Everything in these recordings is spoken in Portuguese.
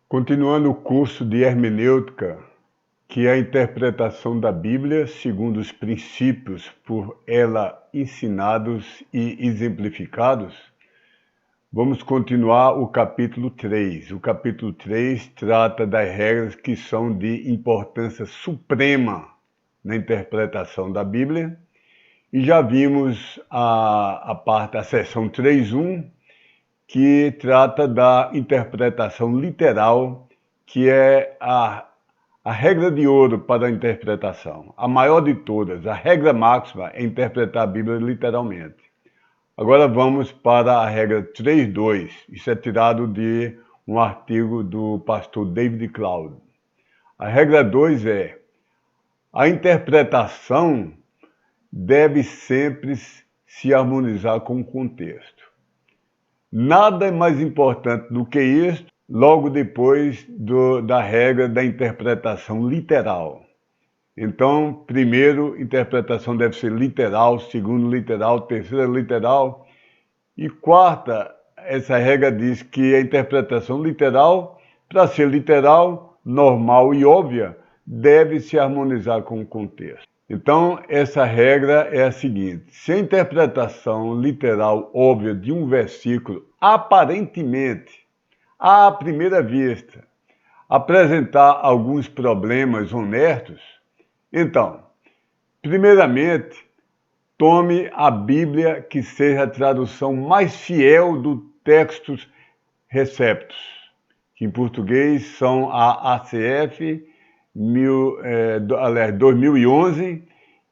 Continuando o curso de hermenêutica, que é a interpretação da Bíblia segundo os princípios por ela ensinados e exemplificados, vamos continuar o capítulo 3. O capítulo 3 trata das regras que são de importância suprema na interpretação da Bíblia. E já vimos a seção 3.1, que trata da interpretação literal, que é a regra de ouro para a interpretação. A maior de todas, a regra máxima é interpretar a Bíblia literalmente. Agora vamos para a regra 3.2. Isso é tirado de um artigo do pastor David Cloud. A regra 2 é: a interpretação deve sempre se harmonizar com o contexto. Nada é mais importante do que isso, logo depois da regra da interpretação literal. Então, primeiro, interpretação deve ser literal, segundo, literal, terceira, literal. E quarta, essa regra diz que a interpretação literal, para ser literal, normal e óbvia, deve se harmonizar com o contexto. Então, essa regra é a seguinte: se a interpretação literal óbvia de um versículo, aparentemente, à primeira vista, apresentar alguns problemas honestos, então, primeiramente, tome a Bíblia que seja a tradução mais fiel dos textos receptos, que em português são a ACF 2011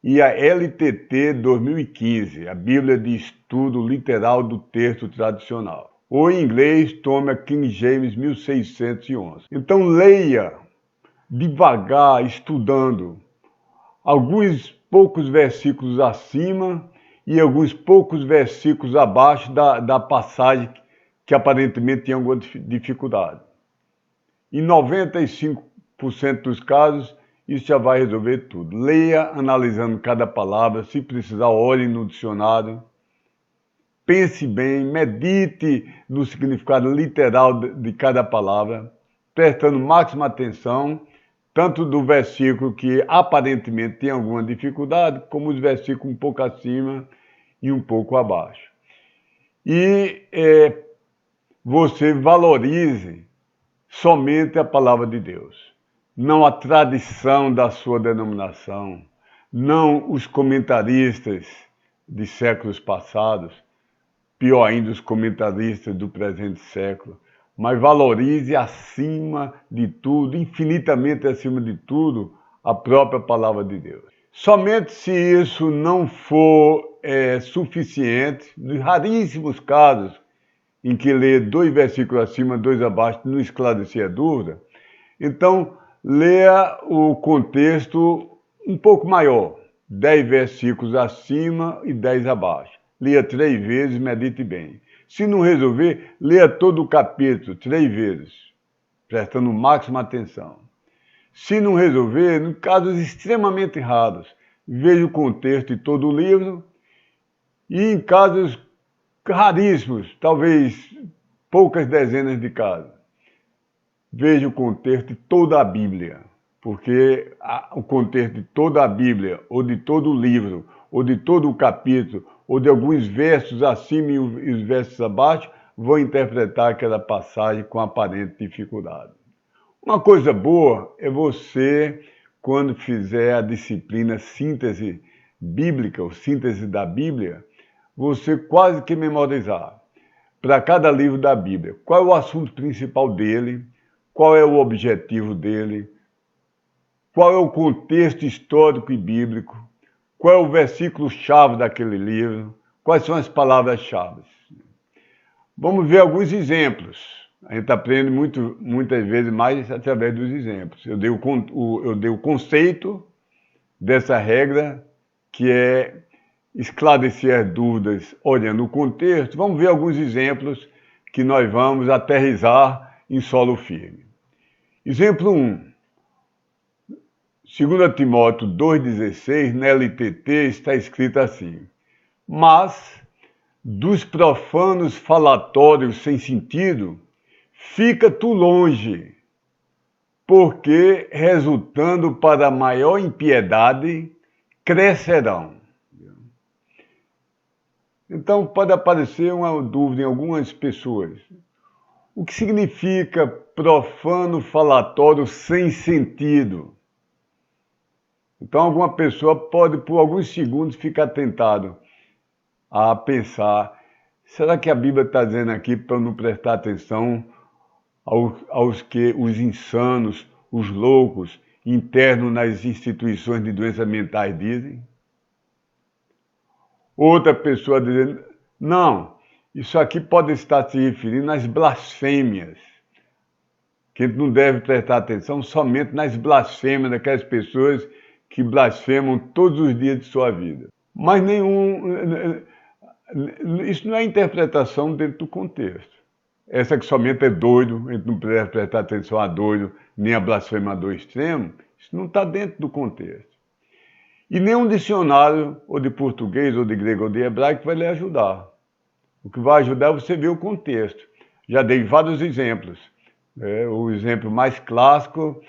e a LTT 2015, a Bíblia de Estudo Literal do Texto Tradicional. Ou em inglês, tome a King James 1611. Então leia devagar, estudando alguns poucos versículos acima e alguns poucos versículos abaixo da passagem que aparentemente tem alguma dificuldade. Em 95% dos casos, isso já vai resolver tudo. Leia analisando cada palavra, se precisar, olhe no dicionário. Pense bem, medite no significado literal de cada palavra, prestando máxima atenção, tanto do versículo que aparentemente tem alguma dificuldade, como os versículos um pouco acima e um pouco abaixo. E você valorize somente a palavra de Deus, não a tradição da sua denominação, não os comentaristas de séculos passados, pior ainda os comentaristas do presente século, mas valorize acima de tudo, infinitamente acima de tudo, a própria palavra de Deus. Somente se isso não for suficiente, nos raríssimos casos em que ler 2 versículos acima, 2 abaixo, não esclarecer a dúvida, então leia o contexto um pouco maior, 10 versículos acima e 10 abaixo. Leia 3 vezes, medite bem. Se não resolver, leia todo o capítulo 3 vezes, prestando máxima atenção. Se não resolver, em casos extremamente raros, veja o contexto de todo o livro, e em casos raríssimos, talvez poucas dezenas de casos, veja o contexto de toda a Bíblia, porque o contexto de toda a Bíblia, ou de todo o livro, ou de todo o capítulo, ou de alguns versos acima e os versos abaixo, vão interpretar aquela passagem com aparente dificuldade. Uma coisa boa é você, quando fizer a disciplina síntese bíblica, ou síntese da Bíblia, você quase que memorizar, para cada livro da Bíblia, qual é o assunto principal dele, qual é o objetivo dele, qual é o contexto histórico e bíblico, qual é o versículo-chave daquele livro, quais são as palavras-chave. Vamos ver alguns exemplos. A gente aprende muitas vezes mais através dos exemplos. Eu dei o conceito dessa regra, que é esclarecer as dúvidas olhando o contexto. Vamos ver alguns exemplos que nós vamos aterrissar em solo firme. Exemplo 1. 2 Timóteo 2,16, na LTT, está escrito assim: mas dos profanos falatórios sem sentido, fica tu longe, porque, resultando para maior impiedade, crescerão. Então, pode aparecer uma dúvida em algumas pessoas. O que significa profano falatório sem sentido? Então, alguma pessoa pode, por alguns segundos, ficar tentado a pensar: será que a Bíblia está dizendo aqui para eu não prestar atenção aos que os insanos, os loucos, internos nas instituições de doenças mentais dizem? Outra pessoa dizendo: não, isso aqui pode estar se referindo às blasfêmias, que a gente não deve prestar atenção somente nas blasfêmias daquelas pessoas que blasfemam todos os dias de sua vida. Mas isso não é interpretação dentro do contexto. Essa que somente é doido, a gente não deve prestar atenção a doido, nem a blasfemador extremo, isso não está dentro do contexto. E nenhum dicionário, ou de português, ou de grego, ou de hebraico, vai lhe ajudar. O que vai ajudar é você ver o contexto. Já dei vários exemplos. O exemplo mais clássico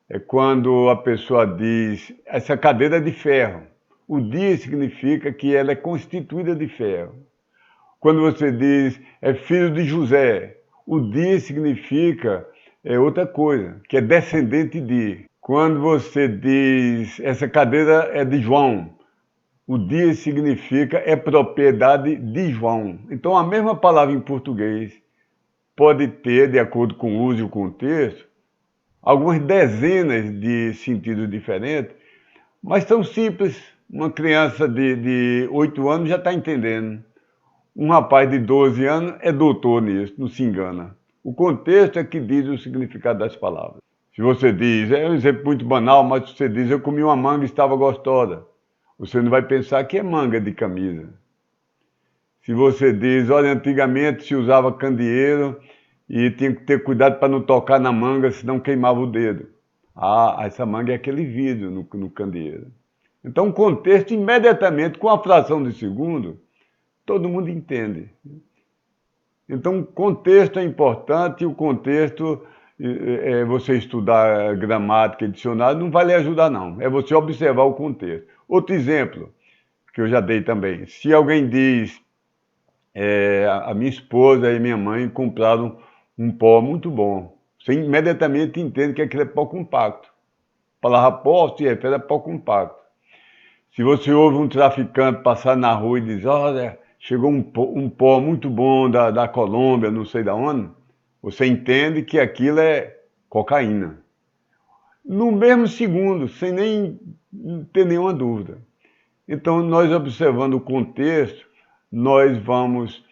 é quando a pessoa diz: essa cadeira é de ferro. O dia significa que ela é constituída de ferro. Quando você diz é filho de José, o dia significa outra coisa, que é descendente de. Quando você diz essa cadeira é de João, o dia significa é propriedade de João. Então a mesma palavra em português pode ter, de acordo com o uso e o contexto, algumas dezenas de sentidos diferentes, mas tão simples. Uma criança de 8 anos já está entendendo. Um rapaz de 12 anos é doutor nisso, não se engana. O contexto é que diz o significado das palavras. Se você diz, é um exemplo muito banal, mas se você diz: eu comi uma manga e estava gostosa, você não vai pensar que é manga de camisa. Se você diz: olha, antigamente se usava candeeiro e tinha que ter cuidado para não tocar na manga, senão queimava o dedo. Ah, essa manga é aquele vidro no candeeiro. Então o contexto, imediatamente, com a fração de segundo, todo mundo entende. Então, o contexto é importante, e o contexto, você estudar gramática e dicionário, não vai lhe ajudar, não. É você observar o contexto. Outro exemplo, que eu já dei também. Se alguém diz: a minha esposa e minha mãe compraram um pó muito bom, você imediatamente entende que aquilo é pó compacto. A palavra pó se refere a pó compacto. Se você ouve um traficante passar na rua e diz: olha, chegou um pó muito bom da Colômbia, não sei de onde, você entende que aquilo é cocaína. No mesmo segundo, sem nem ter nenhuma dúvida. Então, nós observando o contexto, nós vamos,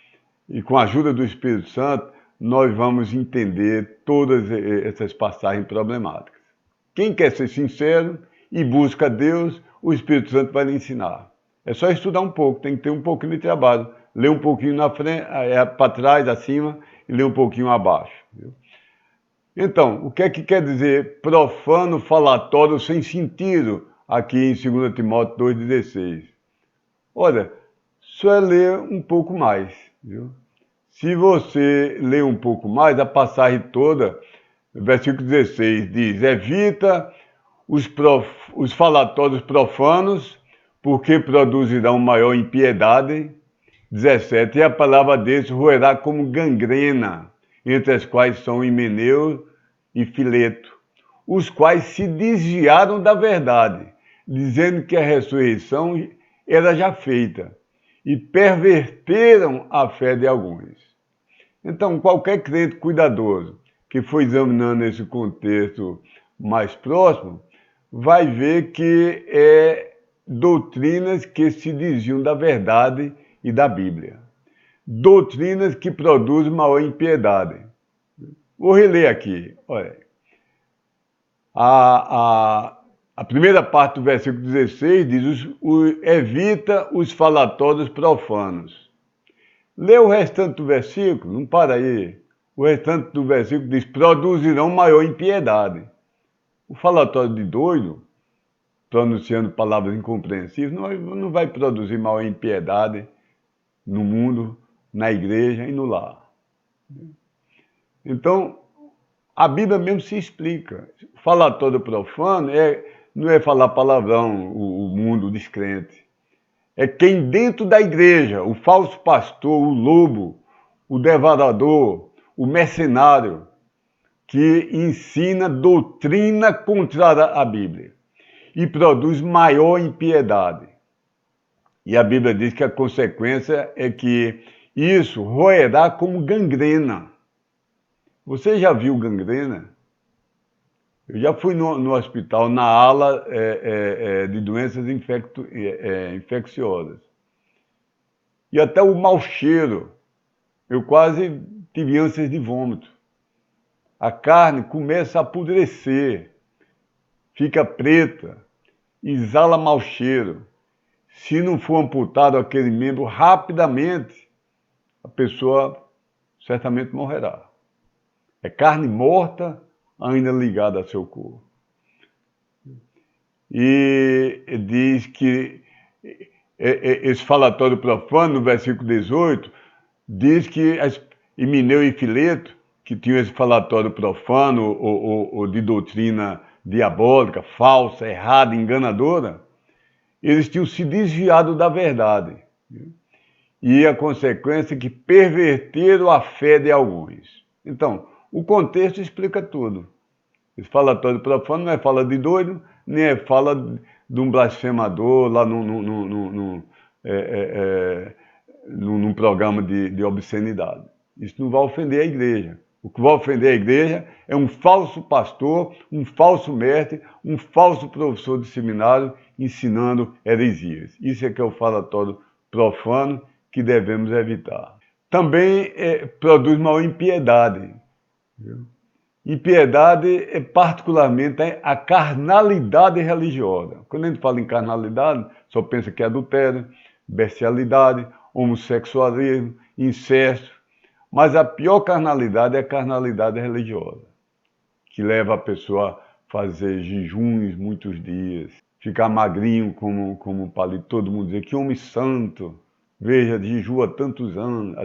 e com a ajuda do Espírito Santo, nós vamos entender todas essas passagens problemáticas. Quem quer ser sincero e busca Deus, o Espírito Santo vai lhe ensinar. É só estudar um pouco, tem que ter um pouquinho de trabalho. Ler um pouquinho na frente, para trás, acima, e ler um pouquinho abaixo. Viu? Então, o que é que quer dizer profano falatório sem sentido aqui em 2 Timóteo 2,16? Olha, só é ler um pouco mais. Viu? Se você ler um pouco mais, a passagem toda, versículo 16, diz: evita os falatórios profanos, porque produzirão maior impiedade. 17, e a palavra deles roerá como gangrena, entre as quais são Himeneu e Fileto, os quais se desviaram da verdade, dizendo que a ressurreição era já feita, e perverteram a fé de alguns. Então, qualquer crente cuidadoso que for examinando esse contexto mais próximo, vai ver que é doutrinas que se desviam da verdade e da Bíblia. Doutrinas que produzem maior impiedade. Vou reler aqui. Olha, a primeira parte do versículo 16 diz: evita os falatórios profanos. Lê o restante do versículo, não para aí. O restante do versículo diz: produzirão maior impiedade. O falatório de doido, pronunciando palavras incompreensíveis, não vai produzir maior impiedade no mundo, na igreja e no lar. Então, a Bíblia mesmo se explica. Falatório profano não é falar palavrão, o mundo descrente. É quem dentro da igreja, o falso pastor, o lobo, o devorador, o mercenário, que ensina doutrina contrária à Bíblia e produz maior impiedade. E a Bíblia diz que a consequência é que isso roerá como gangrena. Você já viu gangrena? Eu já fui no hospital, na ala de doenças infecciosas. E até o mau cheiro, eu quase tive ânsias de vômito. A carne começa a apodrecer, fica preta, exala mau cheiro. Se não for amputado aquele membro rapidamente, a pessoa certamente morrerá. É carne morta ainda ligada a seu corpo. E diz que esse falatório profano, no versículo 18, diz que Himeneu e Fileto, que tinham esse falatório profano ou de doutrina diabólica, falsa, errada, enganadora, eles tinham se desviado da verdade. E a consequência é que perverteram a fé de alguns. Então, o contexto explica tudo. Esse falatório profano não é fala de doido, nem é fala de um blasfemador lá num programa de obscenidade. Isso não vai ofender a igreja. O que vai ofender a igreja é um falso pastor, um falso mestre, um falso professor de seminário ensinando heresias. Isso é que é o falatório profano que devemos evitar. Também produz maior impiedade. Viu? Impiedade é particularmente a carnalidade religiosa. Quando a gente fala em carnalidade, só pensa que é adultério, bestialidade, homossexualismo, incesto. Mas a pior carnalidade é a carnalidade religiosa, que leva a pessoa a fazer jejuns muitos dias, ficar magrinho como um palito, todo mundo dizer que homem santo, veja, jejua tantos anos,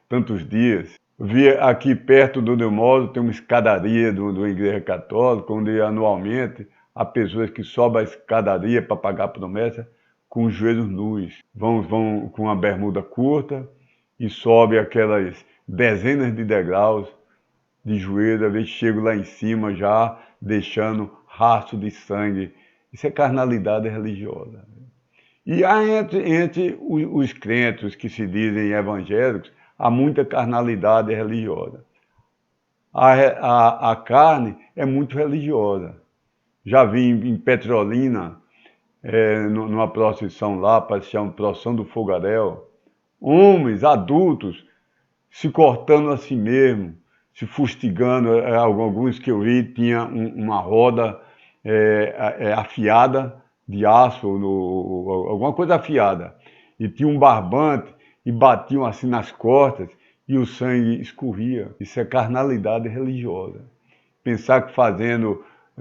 tantos dias. Vi aqui perto do onde eu moro, tem uma escadaria de uma igreja católica, onde anualmente há pessoas que sobem a escadaria para pagar a promessa com os joelhos nus. Vão com uma bermuda curta e sobem aquelas dezenas de degraus de joelho, às vezes chegam lá em cima já deixando rastro de sangue. Isso é carnalidade religiosa. E há entre os crentes, os que se dizem evangélicos, há muita carnalidade religiosa. A carne é muito religiosa. Já vi em Petrolina, numa procissão lá, parecia uma procissão do fogaréu, homens adultos se cortando a si mesmo, se fustigando. Alguns que eu vi tinha uma roda afiada de aço, alguma coisa afiada, e tinha um barbante e batiam assim nas costas e o sangue escorria. Isso é carnalidade religiosa. Pensar que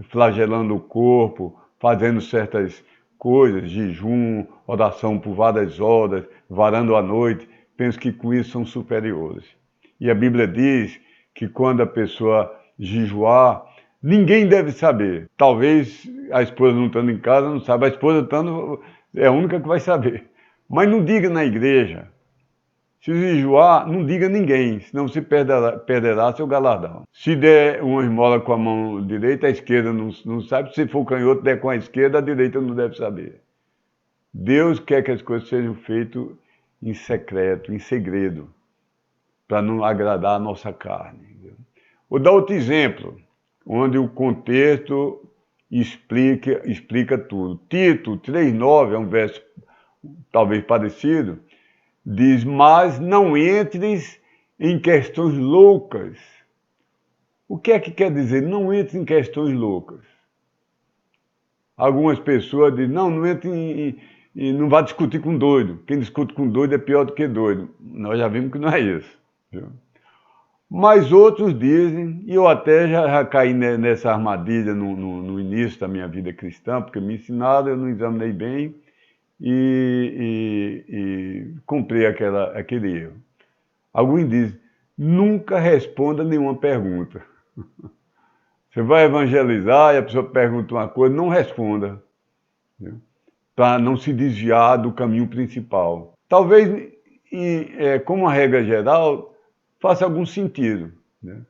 flagelando o corpo, fazendo certas coisas, jejum, oração por várias horas, varando a noite, penso que com isso são superiores. E a Bíblia diz que quando a pessoa jejuar, ninguém deve saber. Talvez a esposa não estando em casa não saiba, a esposa estando é a única que vai saber. Mas não diga na igreja. Se jejuar, não diga a ninguém, senão você perderá seu galardão. Se der uma esmola com a mão direita, a esquerda não sabe. Se for canhoto, der com a esquerda, a direita não deve saber. Deus quer que as coisas sejam feitas em secreto, em segredo, para não agradar a nossa carne. Vou dar outro exemplo, onde o contexto explica tudo. Tito 3,9 é um verso talvez parecido, diz, mas não entres em questões loucas. O que é que quer dizer? Não entre em questões loucas. Algumas pessoas dizem, não entre não vá discutir com doido. Quem discute com doido é pior do que doido. Nós já vimos que não é isso. Viu? Mas outros dizem, e eu até já caí nessa armadilha no início da minha vida cristã, porque me ensinaram, eu não examinei bem, e comprei aquele erro. Alguns dizem, nunca responda nenhuma pergunta. Você vai evangelizar e a pessoa pergunta uma coisa, não responda, né? Para não se desviar do caminho principal. Talvez, como uma regra geral, faça algum sentido, né?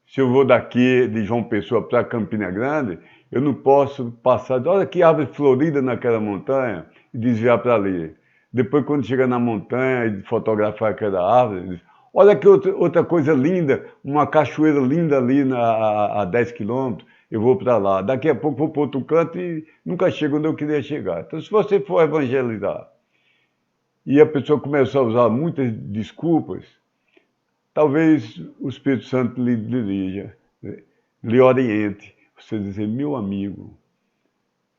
Se eu vou daqui de João Pessoa para Campina Grande, eu não posso passar, olha que árvore florida naquela montanha, e desviar para ali. Depois, quando chega na montanha e fotografar aquela árvore, diz, olha que outra coisa linda, uma cachoeira linda ali a 10 quilômetros, eu vou para lá. Daqui a pouco vou para outro canto e nunca chego onde eu queria chegar. Então, se você for evangelizar e a pessoa começar a usar muitas desculpas, talvez o Espírito Santo lhe dirija, lhe oriente. Você dizer, meu amigo,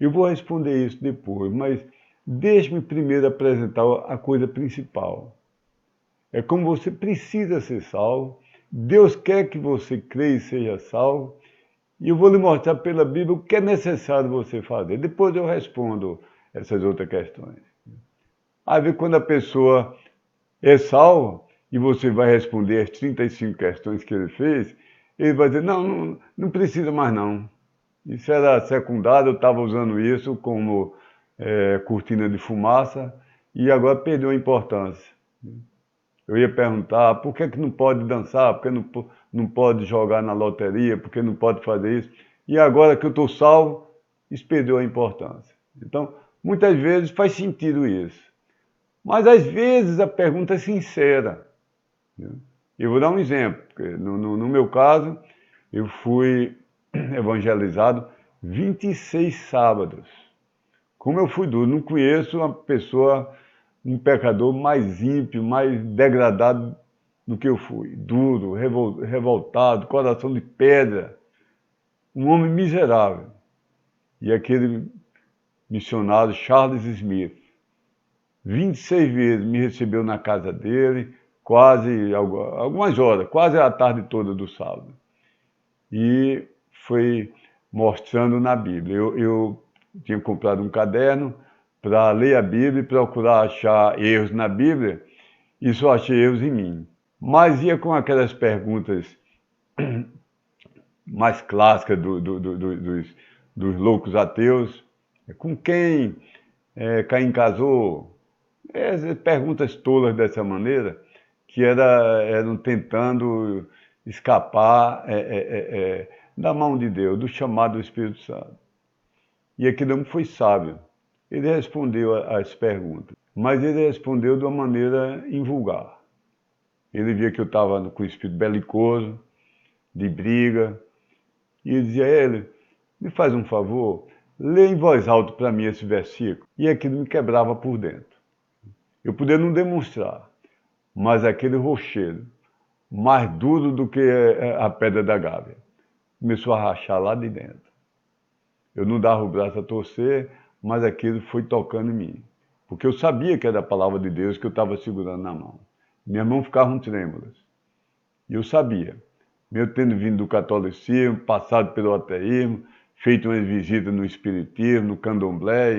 eu vou responder isso depois, mas deixe-me primeiro apresentar a coisa principal. É como você precisa ser salvo, Deus quer que você creia e seja salvo, e eu vou lhe mostrar pela Bíblia o que é necessário você fazer. Depois eu respondo essas outras questões. Aí vê quando a pessoa é salva, e você vai responder as 35 questões que ele fez, ele vai dizer, não precisa mais não. Isso era secundário, eu estava usando isso como cortina de fumaça, e agora perdeu a importância. Eu ia perguntar, por que não pode dançar, por que não pode jogar na loteria, por que não pode fazer isso? E agora que eu estou salvo, isso perdeu a importância. Então, muitas vezes faz sentido isso. Mas às vezes a pergunta é sincera. Eu vou dar um exemplo. No meu caso, eu fui evangelizado 26 sábados. Como eu fui duro, não conheço uma pessoa, um pecador mais ímpio, mais degradado do que eu fui. Duro, revoltado, coração de pedra. Um homem miserável. E aquele missionário Charles Smith, 26 vezes me recebeu na casa dele, quase algumas horas, quase a tarde toda do sábado. E foi mostrando na Bíblia. Eu tinha comprado um caderno para ler a Bíblia e procurar achar erros na Bíblia, e só achei erros em mim. Mas ia com aquelas perguntas mais clássicas dos loucos ateus. Com quem Caim casou? Perguntas tolas dessa maneira, que eram tentando escapar da mão de Deus, do chamado do Espírito Santo. E aquele homem foi sábio. Ele respondeu às perguntas, mas ele respondeu de uma maneira invulgar. Ele via que eu estava com o espírito belicoso, de briga, e ele dizia, ele, me faz um favor, lê em voz alta para mim esse versículo. E aquilo me quebrava por dentro. Eu podia não demonstrar, mas aquele rochedo, mais duro do que a pedra da Gávea, começou a rachar lá de dentro. Eu não dava o braço a torcer, mas aquilo foi tocando em mim. Porque eu sabia que era a palavra de Deus que eu estava segurando na mão. Minhas mãos ficavam trêmulas. E eu sabia, mesmo tendo vindo do catolicismo, passado pelo ateísmo, feito umas visitas no espiritismo, no candomblé,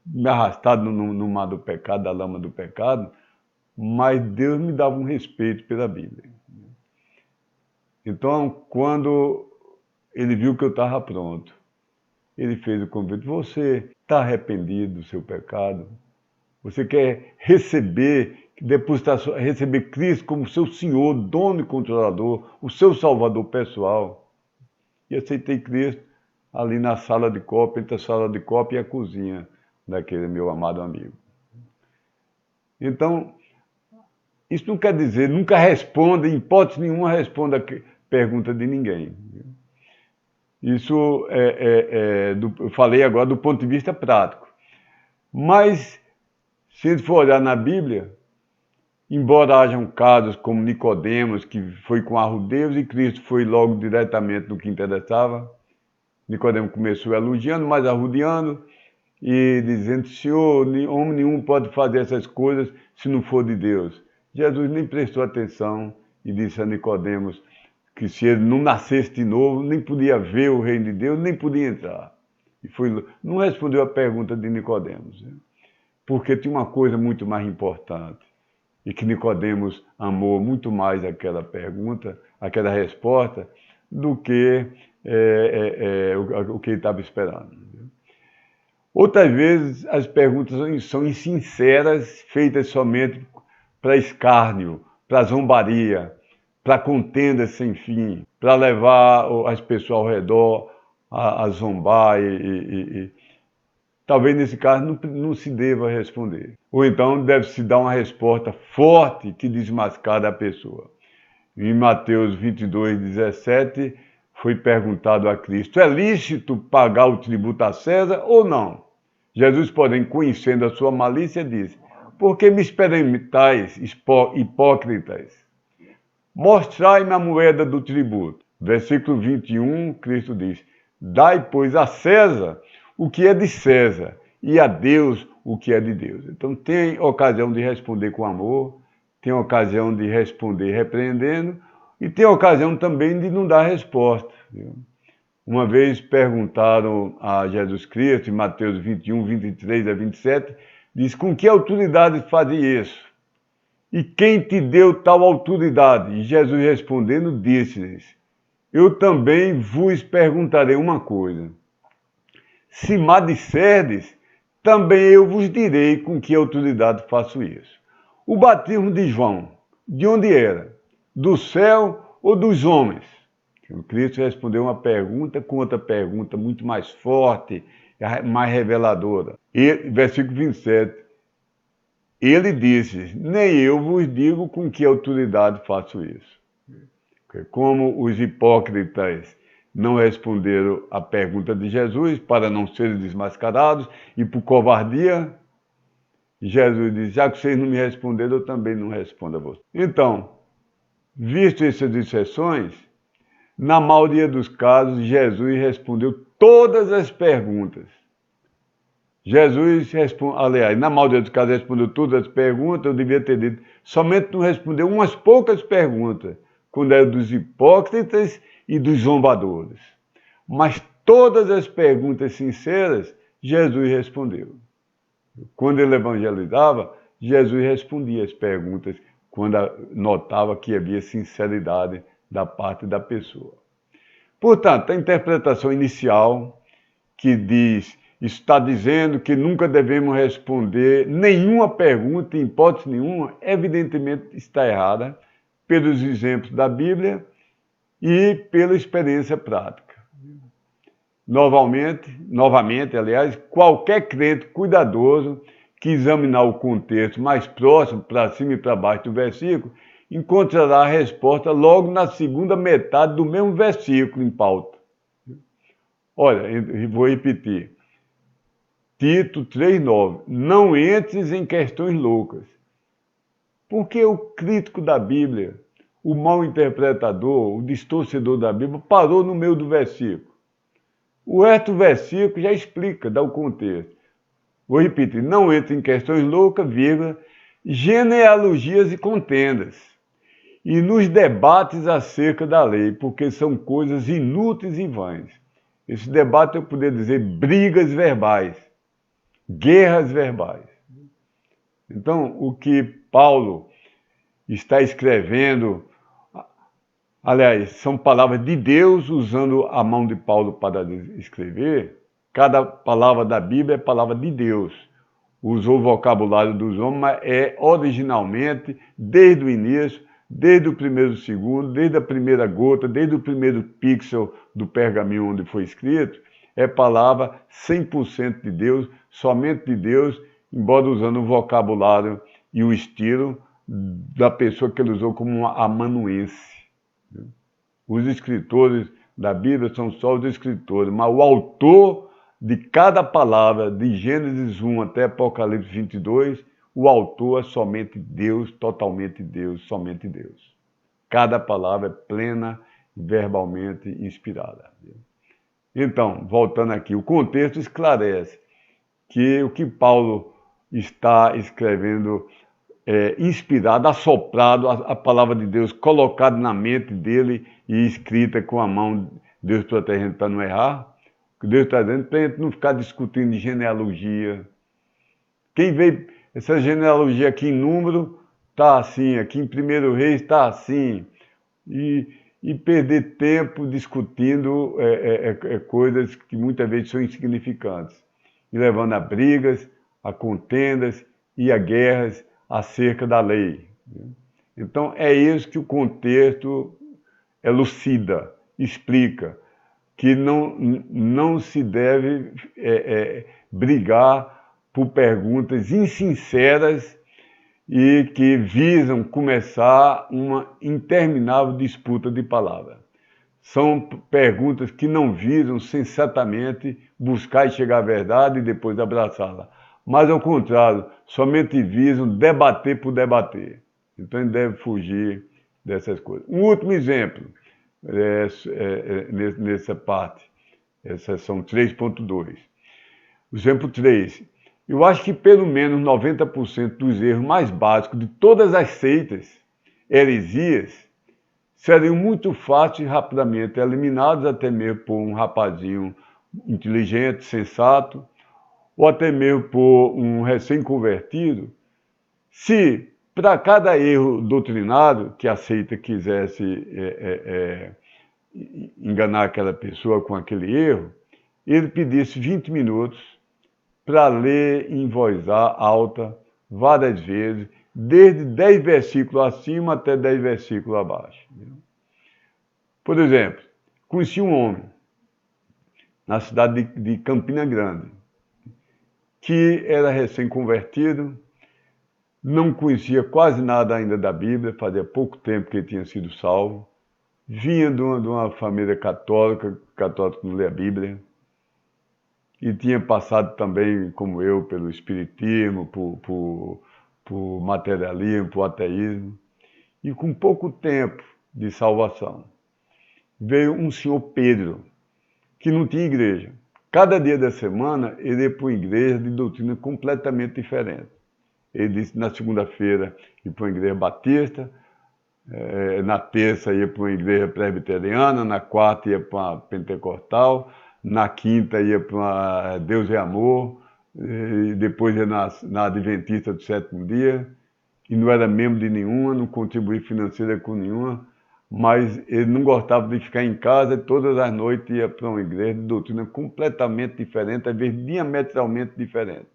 me arrastado no mar do pecado, da lama do pecado, mas Deus me dava um respeito pela Bíblia. Então, quando ele viu que eu estava pronto, ele fez o convite, você está arrependido do seu pecado? Você quer receber Cristo como seu Senhor, dono e controlador, o seu Salvador pessoal? E aceitei Cristo ali na sala de copa, entre a sala de copa e a cozinha daquele meu amado amigo. Então, isso não quer dizer, nunca responda, em hipótese nenhuma, responda a pergunta de ninguém. Isso eu falei agora do ponto de vista prático. Mas, se a gente for olhar na Bíblia, embora hajam casos como Nicodemos, que foi com arrudeus, e Cristo foi logo diretamente no que interessava, Nicodemos começou elogiando, mas arrudeando, e dizendo, Senhor, homem nenhum pode fazer essas coisas se não for de Deus. Jesus nem prestou atenção e disse a Nicodemos que se ele não nascesse de novo, nem podia ver o reino de Deus, nem podia entrar. Não respondeu a pergunta de Nicodemos, porque tinha uma coisa muito mais importante, e que Nicodemos amou muito mais aquela pergunta, aquela resposta, do que o que ele estava esperando. Outras vezes as perguntas são insinceras, feitas somente para escárnio, para zombaria, para contenda sem fim, para levar as pessoas ao redor a zombar talvez nesse caso não se deva responder. Ou então deve-se dar uma resposta forte que desmascara a pessoa. Em Mateus 22:17 foi perguntado a Cristo: é lícito pagar o tributo a César ou não? Jesus, porém, conhecendo a sua malícia, disse: por que me experimentais, hipócritas? Mostrai-me a moeda do tributo. Versículo 21, Cristo diz: dai, pois, a César o que é de César e a Deus o que é de Deus. Então tem ocasião de responder com amor, tem ocasião de responder repreendendo e tem ocasião também de não dar resposta. Viu? Uma vez perguntaram a Jesus Cristo, em Mateus 21:23-27, diz: com que autoridade faz isso? E quem te deu tal autoridade? E Jesus respondendo disse-lhes: eu também vos perguntarei uma coisa. Se me disserdes, também eu vos direi com que autoridade faço isso. O batismo de João, de onde era? Do céu ou dos homens? O Cristo respondeu uma pergunta com outra pergunta muito mais forte, mais reveladora. E, versículo 27, ele disse: nem eu vos digo com que autoridade faço isso. Como os hipócritas não responderam à pergunta de Jesus para não serem desmascarados e por covardia, Jesus disse: já que vocês não me responderam, eu também não respondo a vocês. Então, visto essas exceções, na maioria dos casos, Jesus respondeu todas as perguntas. Jesus respondeu, aliás, na maioria dos casos respondeu todas as perguntas, eu devia ter dito, somente não respondeu umas poucas perguntas, quando era dos hipócritas e dos zombadores. Mas todas as perguntas sinceras, Jesus respondeu. Quando ele evangelizava, Jesus respondia as perguntas, quando notava que havia sinceridade da parte da pessoa. Portanto, a interpretação inicial que diz, está dizendo que nunca devemos responder nenhuma pergunta, em hipótese nenhuma, evidentemente está errada pelos exemplos da Bíblia e pela experiência prática. Novamente, aliás, qualquer crente cuidadoso que examinar o contexto mais próximo, para cima e para baixo do versículo, encontrará a resposta logo na segunda metade do mesmo versículo em pauta. Olha, eu vou repetir. Tito 3:9. Não entres em questões loucas. Porque o crítico da Bíblia, o mau interpretador, o distorcedor da Bíblia, parou no meio do versículo. O resto do versículo já explica, dá o contexto. Vou repetir, não entre em questões loucas, vírgula, genealogias e contendas, e nos debates acerca da lei, porque são coisas inúteis e vãs. Esse debate eu poderia dizer brigas verbais, guerras verbais. Então, o que Paulo está escrevendo, aliás, são palavras de Deus usando a mão de Paulo para escrever. Cada palavra da Bíblia é palavra de Deus. Usou o vocabulário dos homens, mas é originalmente, desde o início, desde o primeiro segundo, desde a primeira gota, desde o primeiro pixel do pergaminho onde foi escrito, é palavra 100% de Deus, somente de Deus, embora usando o vocabulário e o estilo da pessoa que ele usou como uma amanuense. Os escritores da Bíblia são só os escritores, mas o autor de cada palavra, de Gênesis 1 até Apocalipse 22, o autor é somente Deus, totalmente Deus, somente Deus. Cada palavra é plena, verbalmente inspirada. Então, voltando aqui, o contexto esclarece que o que Paulo está escrevendo inspirado, assoprado, a palavra de Deus colocada na mente dele e escrita com a mão, Deus protegendo para não errar. Deus está dizendo para a gente não ficar discutindo de genealogia. Quem vê essa genealogia aqui em número, está assim, aqui em 1 Reis está assim. E e perder tempo discutindo coisas que muitas vezes são insignificantes, e levando a brigas, a contendas e a guerras acerca da lei. Então é isso que o contexto elucida, explica, que não se deve brigar por perguntas insinceras e que visam começar uma interminável disputa de palavras. São perguntas que não visam sensatamente buscar e chegar à verdade e depois abraçá-la, mas ao contrário, somente visam debater por debater. Então ele deve fugir dessas coisas. Um último exemplo, nessa parte, essa são 3.2. Exemplo 3. Eu acho que pelo menos 90% dos erros mais básicos de todas as seitas, heresias, seriam muito fáceis e rapidamente eliminados, até mesmo por um rapazinho inteligente, sensato, ou até mesmo por um recém-convertido, se para cada erro doutrinário que a seita quisesse enganar aquela pessoa com aquele erro, ele pedisse 20 minutos para ler em voz alta várias vezes, desde 10 versículos acima até 10 versículos abaixo. Por exemplo, conheci um homem na cidade de Campina Grande, que era recém-convertido, não conhecia quase nada ainda da Bíblia, fazia pouco tempo que ele tinha sido salvo, vinha de uma família católica, católico não lê a Bíblia, e tinha passado também, como eu, pelo espiritismo, por materialismo, por ateísmo, e com pouco tempo de salvação, veio um senhor Pedro, que não tinha igreja. Cada dia da semana ele ia para uma igreja de doutrina completamente diferente. Ele disse na segunda-feira ia para uma igreja batista, na terça ia para uma igreja presbiteriana, na quarta ia para uma pentecostal, na quinta ia para uma Deus é Amor, e depois ia na Adventista do Sétimo Dia, e não era membro de nenhuma, não contribuía financeira com nenhuma, mas ele não gostava de ficar em casa, e todas as noites ia para uma igreja de doutrina completamente diferente, às vezes diametralmente diferente.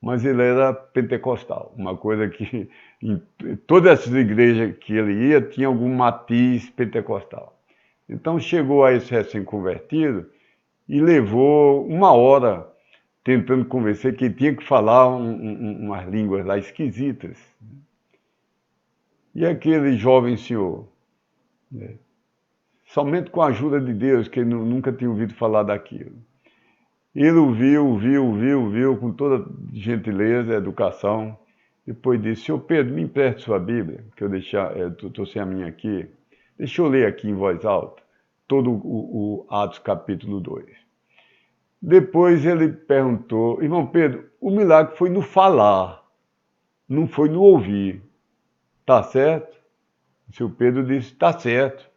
Mas ele era pentecostal, uma coisa que em todas essas igrejas que ele ia tinha algum matiz pentecostal. Então chegou a esse recém-convertido e levou 1 hora tentando convencer que ele tinha que falar umas línguas lá esquisitas. E aquele jovem senhor, somente com a ajuda de Deus, que ele nunca tinha ouvido falar daquilo, ele ouviu, com toda gentileza, educação. Depois disse: Senhor Pedro, me empreste sua Bíblia, que eu estou sem a minha aqui. Deixa eu ler aqui em voz alta, todo o Atos capítulo 2. Depois ele perguntou: Irmão Pedro, o milagre foi no falar, não foi no ouvir. Tá certo? O senhor Pedro disse: tá certo.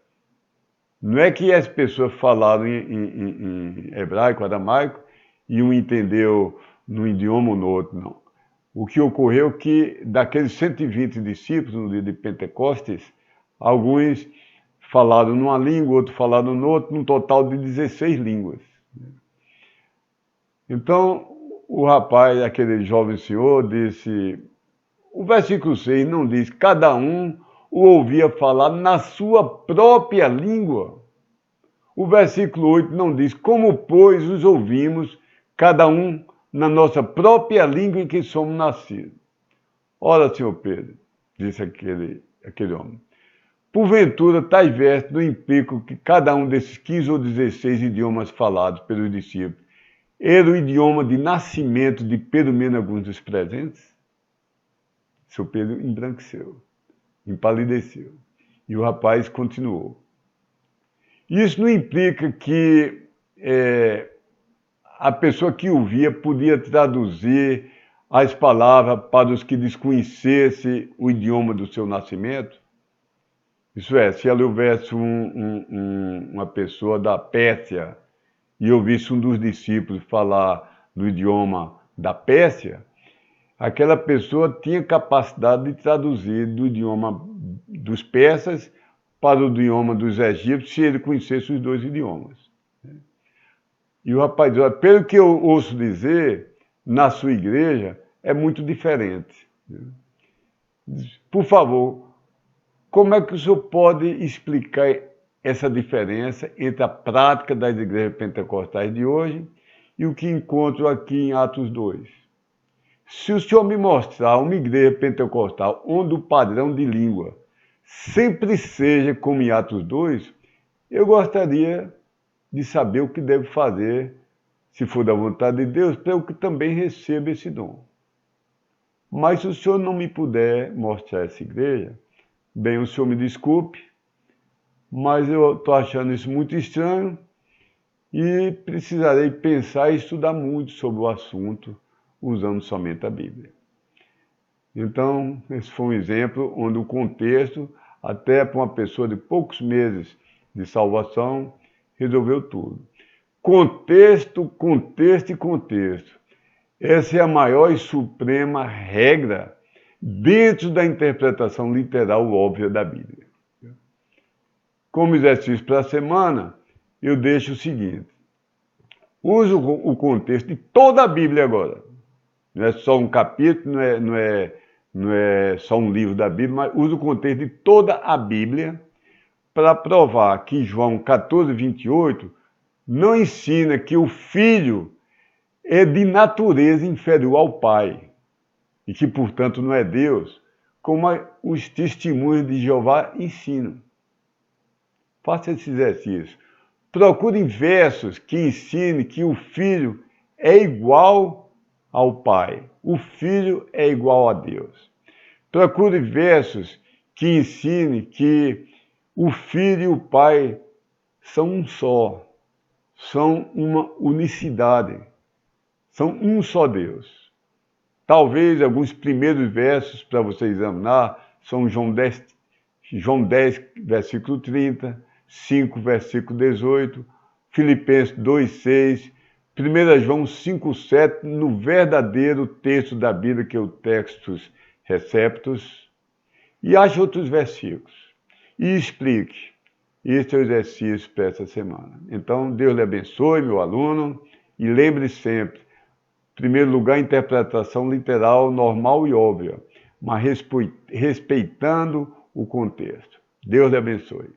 Não é que as pessoas falaram em hebraico, aramaico, e um entendeu num idioma ou no outro, não. O que ocorreu é que, daqueles 120 discípulos no dia de Pentecostes, alguns falaram numa língua, outros falaram no outro, num total de 16 línguas. Então, o rapaz, aquele jovem senhor, disse... O versículo 6 não diz: cada um o ouvia falar na sua própria língua. O versículo 8 não diz: como, pois, os ouvimos, cada um na nossa própria língua em que somos nascidos. Ora, senhor Pedro, disse aquele homem, porventura tais versos não implicam que cada um desses 15 ou 16 idiomas falados pelos discípulos era o idioma de nascimento de pelo menos alguns dos presentes? Seu Pedro embranqueceu, empalideceu. E o rapaz continuou. Isso não implica que a pessoa que ouvia podia traduzir as palavras para os que desconhecessem o idioma do seu nascimento? Isso é, se ela houvesse uma pessoa da Pérsia e ouvisse um dos discípulos falar no idioma da Pérsia, aquela pessoa tinha capacidade de traduzir do idioma dos persas para o idioma dos egípcios se ele conhecesse os dois idiomas. E o rapaz diz, olha, pelo que eu ouço dizer, na sua igreja é muito diferente. Por favor, como é que o senhor pode explicar essa diferença entre a prática das igrejas pentecostais de hoje e o que encontro aqui em Atos 2? Se o senhor me mostrar uma igreja pentecostal onde o padrão de língua sempre seja como em Atos 2, eu gostaria de saber o que devo fazer, se for da vontade de Deus, para eu que também receba esse dom. Mas se o senhor não me puder mostrar essa igreja, bem, o senhor me desculpe, mas eu estou achando isso muito estranho e precisarei pensar e estudar muito sobre o assunto, usando somente a Bíblia. Então, esse foi um exemplo onde o contexto, até para uma pessoa de poucos meses de salvação, resolveu tudo. Contexto, contexto e contexto. Essa é a maior e suprema regra dentro da interpretação literal óbvia da Bíblia. Como exercício para a semana, eu deixo o seguinte. Use o contexto de toda a Bíblia agora. Não é só um capítulo, não é só um livro da Bíblia, mas use o contexto de toda a Bíblia para provar que João 14, 28 não ensina que o Filho é de natureza inferior ao Pai e que, portanto, não é Deus, como os testemunhos de Jeová ensinam. Faça esse exercício. Procure versos que ensinem que o Filho é igual ao Pai. O Filho é igual a Deus. Procure versos que ensinem que o Filho e o Pai são um só, são uma unicidade, são um só Deus. Talvez alguns primeiros versos para você examinar são João 10, versículo 30, 5, versículo 18, Filipenses 2, 6, 1 João 5, 7, no verdadeiro texto da Bíblia, que é o Textus Receptus, e ache outros versículos. E explique. Este é o exercício para essa semana. Então, Deus lhe abençoe, meu aluno, e lembre sempre, em primeiro lugar, interpretação literal, normal e óbvia, mas respeitando o contexto. Deus lhe abençoe.